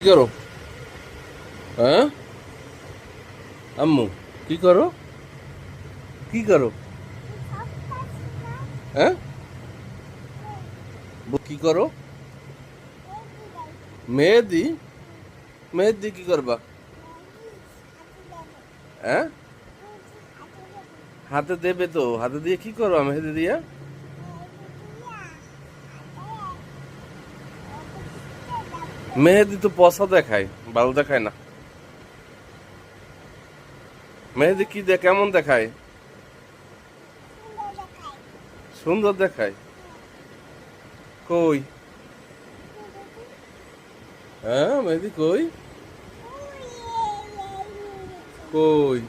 কি করো? হ্যাঁ আম্মু, কি করো? কি করো? হ্যাঁ, কি করো? মেহেদি? মেহেদি কি করবা? হ্যাঁ, হাতে দেবে তো, হাতে দিয়ে কি করবা মেহেদি দিয়া? মেহেদি তো পচা দেখায়, ভালো দেখায় না। মেহেদি কি কেমন দেখায়? সুন্দর দেখায়? কই? হ্যাঁ, মেহেদি কই? কই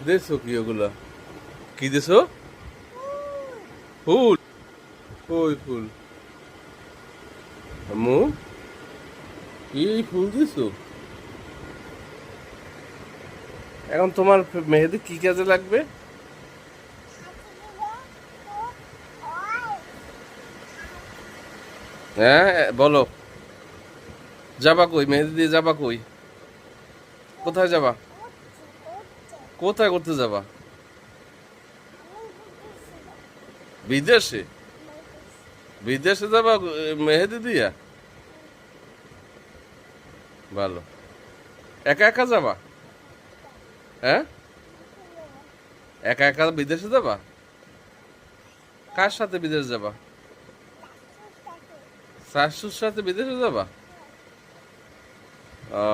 দেছো কি ওগুলা? কি দেছো? ফুল? কই ফুল? আম্মু, কি ফুল দিছো? এখন তোমার মেহেদি কি কাজে লাগবে? হ্যাঁ, বলো। যাবা কই? মেহেদি দিয়ে যাবা কই? কোথায় যাবা? কোথায় করতে যাবা? বিদেশে? বিদেশে যাবা মেহেদি দিয়া? ভালো। একা একা যাবা? হ্যাঁ, একা একা বিদেশে যাবা? কার সাথে বিদেশ যাবা? শাশুর সাথে বিদেশে যাবা? ও,